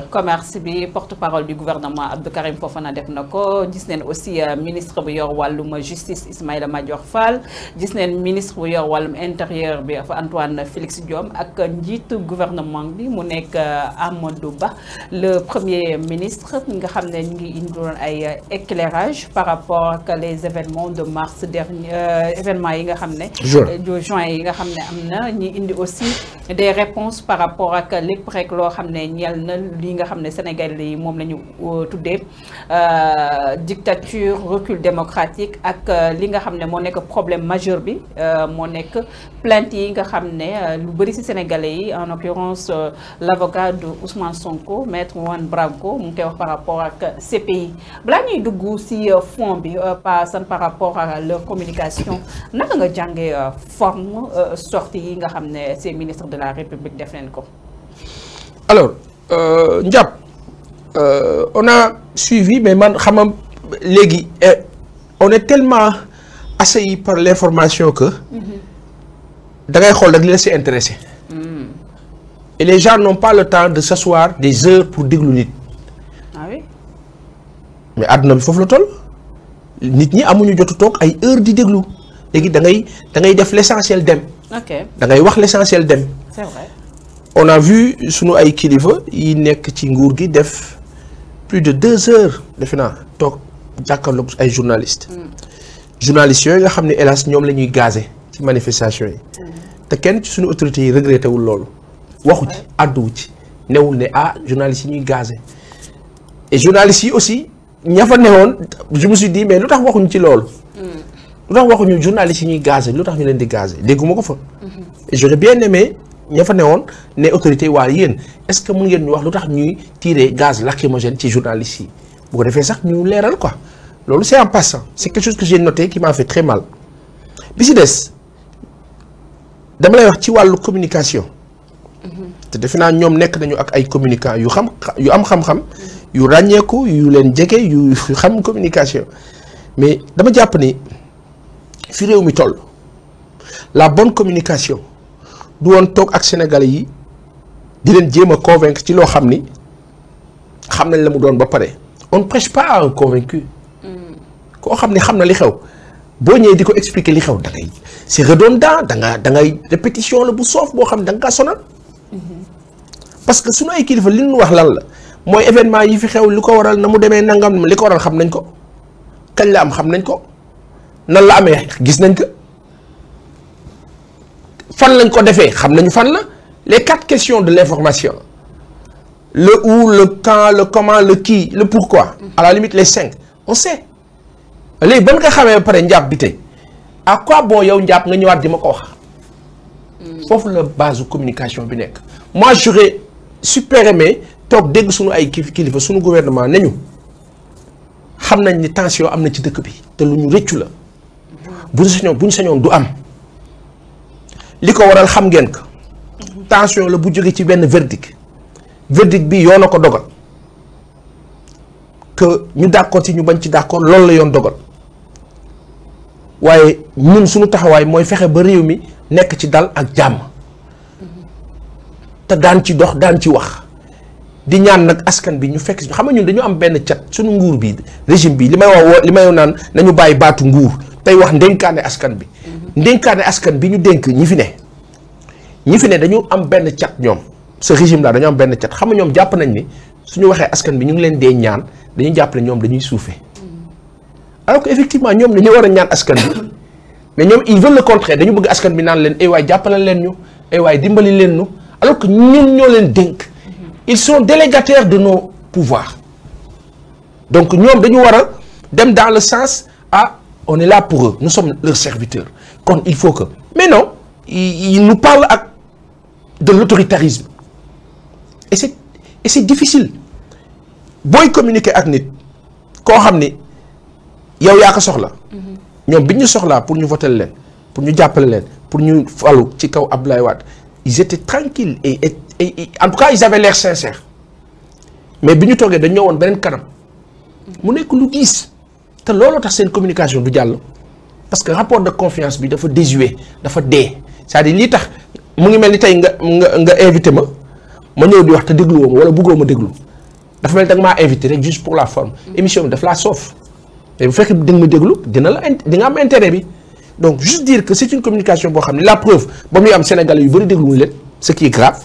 commerce bi porte-parole du gouvernement Abdou Karim Fofana def na ko gis neen aussi ministre bu yor wàllum justice Ismaïla Madior Fall gis neen ministre bu yor wàllum intérieur bi Antoine Félix Diome ak njiitu gouvernement bi mu nekk Amadou Ba le premier ministre nga xam ne ñu ngi indiloon ay éclairage par rapport ak les événements de mars dernier événements yi nga xam ne juin yi nga xam ne am na ñi indi aussi des réponses par rapport ak lépp rek loo xam ne ñeel na li nga xam ne Sénégalais yi moom la ñu tuddee dictature recul démocratique ak li nga xam ne moo nekk problème majeur bi moo nekk plainte yi nga xam ne lu bëri ci Sénégalais yi en l'occurrence l'avocat de Ousmane Sonko maître Juan Branco mu ngi koy wax par rapport ak CPI balaa ñuy dugg ci fond bi par rapport à leur communication naka nga jàngee forme sortie yi nga xam ne ces ministres de la République def nañ ko. Alors Ndiap on a suivi mais man xam léegi on est tellement assailli par l'information que da ngay xool rek li la si intéressé et les gens n'ont pas le temps de s'asseoir des heures pour déglu nit. Ah oui. mais àdduna bi foofu la toll nit ñi amuñu jotu toog ay heures di déglu léegi da ngay def l'essentiel dem. Ok da ngay wax l'essentiel dem. C'est vrai. On a vu sunu ay kilifa yi nekk ci nguur gi def plus de 2 heures defe naa toog jàkkaarloog ay journalistes. Journalistes yooyu nga xam ne hélas ñoom la ñuy gazé ci manifestation yi. te kenn ci sunu autorités yi regretté wul loolu. waxu ci àdduwu ci newul ne journalistes yi ñuy gazé et journalistes yi aussi ña fa newoon je me suis dit mais lu tax waxuñu ci loolu. lu tax waxuñu journalistes yi ñuy gazé lu tax ñu leen di gazé dégguma ko fa. et j'aurais bien aimé. ña fa newoon ne autorité waa yéen est-ce que mën ngeen ñu wax lu tax ñuy tirer gaz lacrymogène ci journalistes yi bu ko defee sax ñu leeral quoi loolu c'est en passant c'est quelque chose que j'ai noté qui m'a fait très mal bi si des dama lay wax ci wàllu communication te defe naa ñoom nekk nañu ak ay communicants yu am xam-xam yu ràññeeku yu leen jege yu xam communication mais dama jàpp ni fi réew mi toll la bonne communication du woon toog ak Sénégalais yi di leen jéem a convaincre ci loo xam ni xam nañ la mu doon ba pare on ne prêche pas à un convaincu koo xam ni xam na li xew boo ñëwee di ko expliquer li xew da ngay c'est redondant da ngay répétition la bu soof boo xam ne da nga kaa sonal parce que sunu ay kilifa li ñu wax lan la mooy événement yi fi xew li ko waral na mu demee nangam li ko waral xam nañ ko kañ la am xam nañ ko nan la amee gis nañ ko. fan lañ ko defee xam nañu fan la les 4 questions de l'information le où le quand le comment le qui le pourquoi à la limite les 5 on sait léegi ba nga xamee ba pare njàpp bi tey à quoi bon yow njàpp nga ñëwaat di ma ko wax foofu la base communication bi nekk moi j'aurais super aimé toog dégg suñu ay kilifa suñu gouvernement nañu xam nañ ni tension am na ci dëkk bi te lu ñu rëccu la bu ñu sañoon du am li ko waral xam ngeen ko tension la bu jóge ci benn verdict bi yoon a ko dogal que ñu d'accord ci ñu bañ ci d'accord loolu la yoon dogal waaye ñun suñu taxawaay mooy fexe ba réew mi nekk ci dal ak jàmm te daan ci dox daan ci wax di ñaan nag askan bi ñu fekk xam nga ñun dañu am benn cat suñu nguur bi régime bi li may naan nañu bàyyi baatu nguur tey wax ndénkaane askan bi ndénkaane askan bi ñu dénk ñi fi ne dañu am benn cat ñoom ce régime là dañu am benn cat xam nga ñoom jàpp nañ ni suñu waxee askan bi ñu ngi leen dee ñaan dañuy jàpp ne ñoom dañuy suufee alors que effectivement ñoom dañu war a ñaan askan bi mais ñoom ils veulent le contraire dañu bëgg askan bi naan leen ay waay jàppale leen ñu ay waay dimbali leen ñu alors que ñun ñoo leen dénk ils sont délégataires de nos pouvoirs donc ñoom dañu war a dem dans le sens on est là pour eux nous sommes leurs serviteurs kon il faut que mais non ils nous parlent de l'autoritarisme et c'est difficile booy communiquer ak nit koo xam ni yow yaa ko soxla ñoom bi ñu soxlaa pour ñu voter leen pour ñu jàppale leen pour ñu falu ci kaw Abdoulaye Wade ils étaient tranquilles et en tout cas ils avaient l'air sincères mais bi ñu toogee dañ ñëwoon beneen kanam mu nekk lu diis te looloo tax seen communication du jàll parce que rapport de confiance bi dafa désuet dafa dee c'est-à-dire lii tax mu ngi mel ni tey nga invité ma ma ñëw di wax te déglu woo ma wala bëggoo ma déglu dafa mel da nga maa invité rek juste pour la forme émission bi daf laa soof mais bu fekkee di nga ma déglu di nga am intérêt bi donc juste dire que c'est une communication boo xam ne la preuve ba muy am Sénégalais yu bëri déglu mu leen ce qui est grave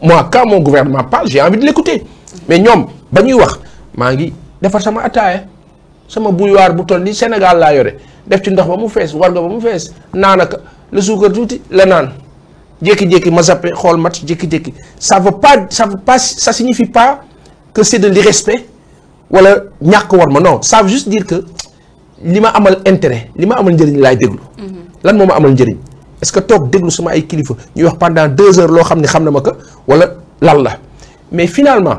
moi quand mon gouvernement parle j'ai envie de l'écouter mais ñoom ba ñuy wax maa ngi defar sama ataaya sama bouilloire bu toll ni Sénégal laa yore def ci ndox ba mu fees war nga ba mu fees naanaka le suukar tuuti la naan jékki-jékki ma zappé xool match jékki-jékki ça signifie pas que c'est de l'irrespect wala ñàkk war ma non ça veut juste dire que li ma amal intérêt li ma amal njëriñ laay déglu. lan moo ma amal njëriñ est-ce que toog déglu sama ay kilifa ñuy wax pendant 2 heures loo xam ne xam na ma ko wala lan la mais finalement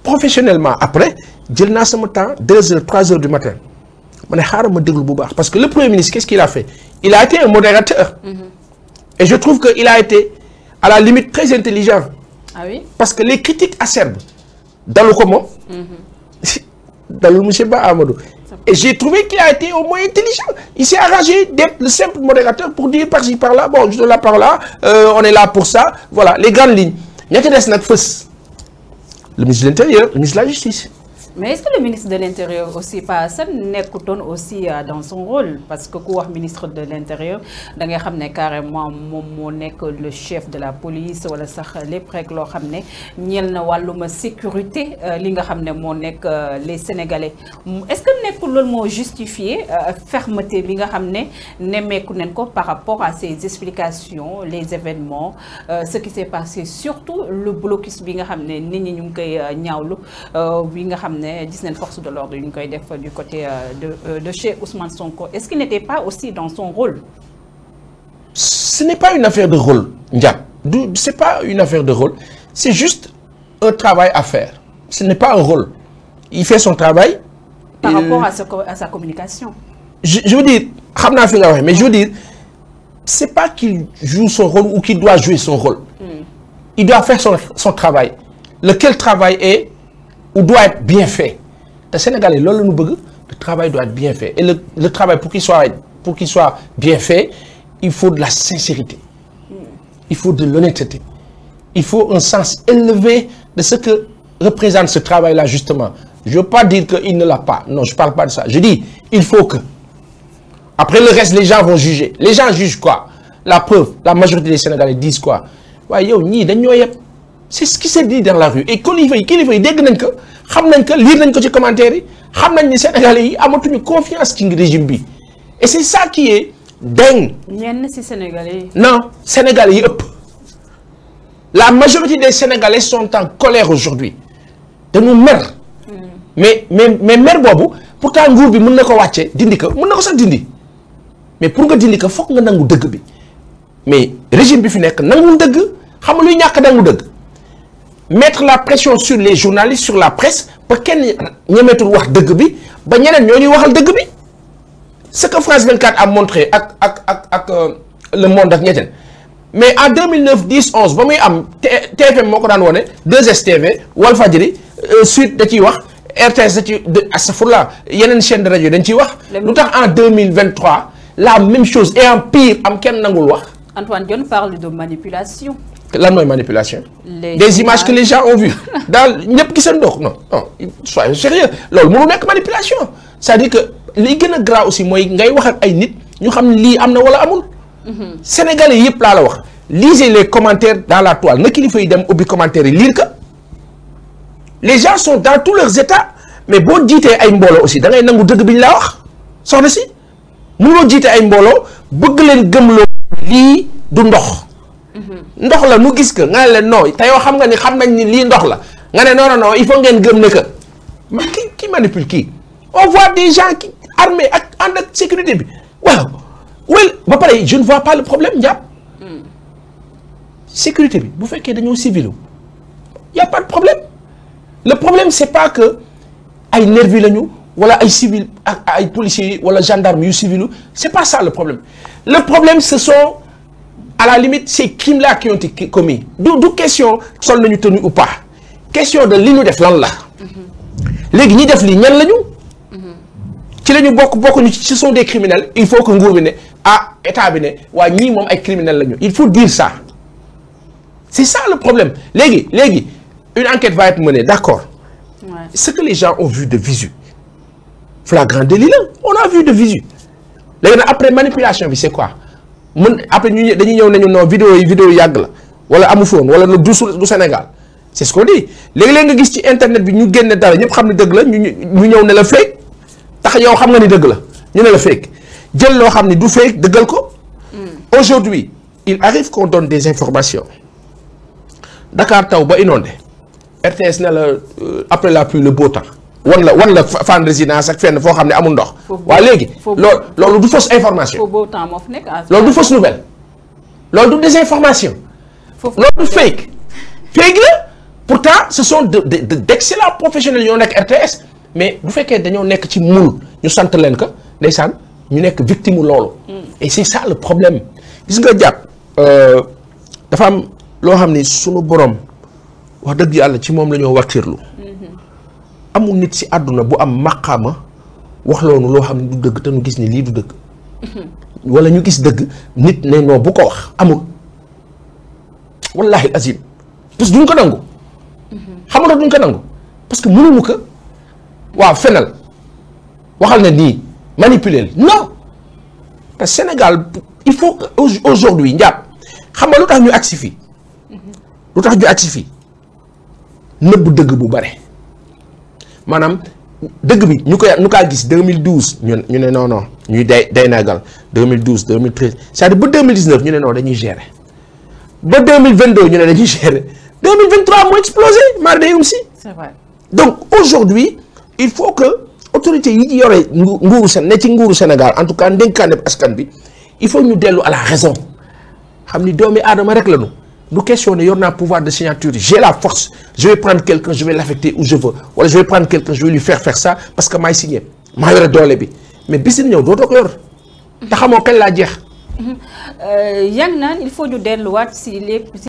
professionnellement après jël naa sama temps 2 heures 3 heures du matin ma ne xaaral ma déglu bu baax parce que le Premier ministre qu'est-ce qu'il a fait il a été un modérateur. Et je trouve qu'il a été à la limite très intelligent. Ah oui? Parce que les critiques acerbes dans le comment, dans le monsieur Ba Amadou, et j'ai trouvé qu'il a été au moins intelligent. Il s'est arrangé d'être le simple modérateur pour dire par-ci par-là, bon, je suis là par là, on est là pour ça, voilà, les grandes lignes. Il y a des le ministre de l'Intérieur, le ministre de la Justice. Mais est-ce que le ministre de l'Intérieur aussi pas ça nekkutoon aussi dans son rôle parce que ku wax ministre de l'Intérieur da ngay xam ne carrément moom moo nekk le chef de la police wala sax lépp rek loo xam ne ñeel na wàllum sécurité li nga xam ne moo nekk les Sénégalais est-ce que nekkul loolu moo justifier fermeté bi nga xam ne nemmeeku nañ ko par rapport à ces explications les événements ce qui s'est passé surtout le blocus bi nga xam ne nit ñi ñu ngi koy ñaawlu bi nga xam gis nañ force de l'ordre ñu koy def du côté de chez Ousmane Sonko est-ce qu'il n'était pas aussi dans son rôle? Ce n'est pas une affaire de rôle, Ndiap. C'est pas une affaire de rôle. C'est juste un travail à faire. Ce n'est pas un rôle. Il fait son travail. Par rapport à sa communication. Je veux dire, mais je veux dire, c'est pas qu'il joue son rôle ou qu'il doit jouer son rôle. Il doit faire son travail. Lequel travail est ou doit être bien fait. Le Sénégalais, le travail doit être bien fait. Et le travail, pour qu'il soit bien fait, il faut de la sincérité. Il faut de l'honnêteté. Il faut un sens élevé de ce que représente ce travail-là, justement. Je ne veux pas dire qu'il ne l'a pas. Non, je ne parle pas de ça. Je dis, il faut que. Après le reste, les gens vont juger. Les gens jugent quoi? La preuve, la majorité des Sénégalais disent quoi? C'est ce qui s'est dit dans la rue. Et kilifa yi dégg nañ ko xam nañ ko lire nañ ko ci commentaire yi xam nañ ni Sénégalais yi amatuñu confiance ci régime bi. Et c'est ça qui est dingue. ñenn ci Sénégalais. Non, Sénégalais yi ëpp. La majorité des Sénégalais sont en colère aujourd'hui. Dañu mer. Mais mer boobu pourtant nguur bi mën na ko wàcce dindi ko mën na ko sax dindi. Mais pour nga dindi ko fokk nga nangu dëgg bi. Mais régime bi fi nekk nangu dëgg xam nga luy ñàkk nangu dëgg. Mettre la pression sur les journalistes, sur la presse, pour qu'ils ne mettent pas de dëgg ba ñeneen ñoo ñuy waxal dëgg bi. Ce que France 24 a montré avec le monde ak ñeneen. Mais en 2009, 10, 11, ba muy am TFM moo ko daan wone 2STV, Walfadjri, Sud da ciy wax, RTS da ci astafurlah yeneen chaîne de rajo dañ ciy wax. Lu tax en 2023 la même chose et en pire am kenn nangul wax. Antoine Diome parle de manipulation. Lan mooy manipulation. Des images que les gens ont vues. Daal ñëpp giseen ndox non soyez sérieux loolu mënu nekk manipulation c'est-à-dire que li gën a grave aussi mooy ngay wax ak ay nit ñu xam ne lii am na wala amul. Sénégalais yëpp laa la wax lisez les commentaires dans la toile na kilifa yi dem ubbi commentaires yi lire que les gens sont dans tous leurs états mais boo jiitee ay mbooloo aussi da ngay nangu dëgg bi ñu laa wax soxna si mënoo jiite ay mbooloo bëgg leen gëmloo lii du ndox. ndox la nu gis que nga ne leen non te yow xam nga ni xam nañ ni lii ndox la nga ne non il faut ngeen gëm ne que mais qui manipule qui on voit des gens qui armés ak ànd ak sécurité bi waaw ba pare je ne vois pas le problème Ndiap sécurité bi bu fekkee dañoo civil y a pas de problème le problème c'est pas que ay nervis lañu wala ay civil ak ay policiers wala gendarmes yu civil c'est pas ça le problème ce sont à la limite ces crimes-là qui ont été commis du question sol nañu tenu ou pas question de li ñu def lan la léegi ñi def lii ñan lañu ci la ñu bokkuñu ce sont des criminels il faut que nguur bi ne état bi ne waa ñii moom ay criminels lañu il faut dire ça c'est ça le problème léegi une enquête va être menée d'accord. Ouais. Ce que les gens ont vu de visu flagrant délit la on a vu de visu léegi nag après manipulation bi c'est quoi après ñu dañuy ñëw nañu non vidéo yi yàgg la wala amu foon wala du Sénégal c'est ce qu'on dit léegi-léegi nga gis ci internet bi ñu génne dara ñëpp xam ne dëgg la ñu ñëw ne la fake tax yow xam nga ni dëgg la ñu ne la fake jël loo xam ne du fake dëggal ko. Aujourd'hui il arrive qu'on donne des informations Dakar taw ba inondé RTS ne la après la pluie le beau temps wan la fan résidence ak fenn foo xam ne amul ndox. waa léegi loolu du fausse information. faux beau temps moo fi nekk loolu du fausse nouvelle. loolu du désinformation. loolu du fake la pourtant ce sont d'excellents professionnels ñoo nekk RTS mais bu fekkee dañoo nekk ci mul ñu sant leen ko ndeysaan ñu nekk victime loolu. et c'est ça le problème gis nga jàpp dafa am loo xam ni sunu borom wax dëgg yàlla ci moom la ñoo wàkkirlu amul nit ci àdduna bu am maqaama wax loonu loo xam ne du dëgg te ñu gis ni lii du dëgg wala ñu gis dëgg nit ne non bu ko wax amul wallahi azim parce que duñ ko nangu xam nga duñ ko nangu parce que mënuñu ko waaw fenal waxal na nii manipuler non parce que Sénégal il faut que aujourd'hui njàpp xam nga lu tax ñu agsi fii nëbb dëgg bu bare maanaam dëgg bi ñu kaa gis 2012 ñu ne non ñuy day nagal 2012 2013 c'est-à-dire ba 2019 ñu ne non dañuy gérer ba 2022 ñu ne dañuy gérer 2023 moo explosé maar day si. C'est vrai. Donc aujourd'hui il faut que autorités yi yore nguuru Sénégal en tout cas ndénkaane askan bi il faut ñu dellu à la raison xam ni doomi aadama rek lañu du question ne yor naa pouvoir de signature j'ai la force je vais prendre quelqu'un je vais l'affecter où je veux wala je vais prendre quelqu'un je vais lui faire ça parce que maay signé maa yore doole bi mais bis dina ñëw dootoo ko yor te xamoo kañ laa jeex. yaa ngi naan il faut ñu delluwaat si lépp.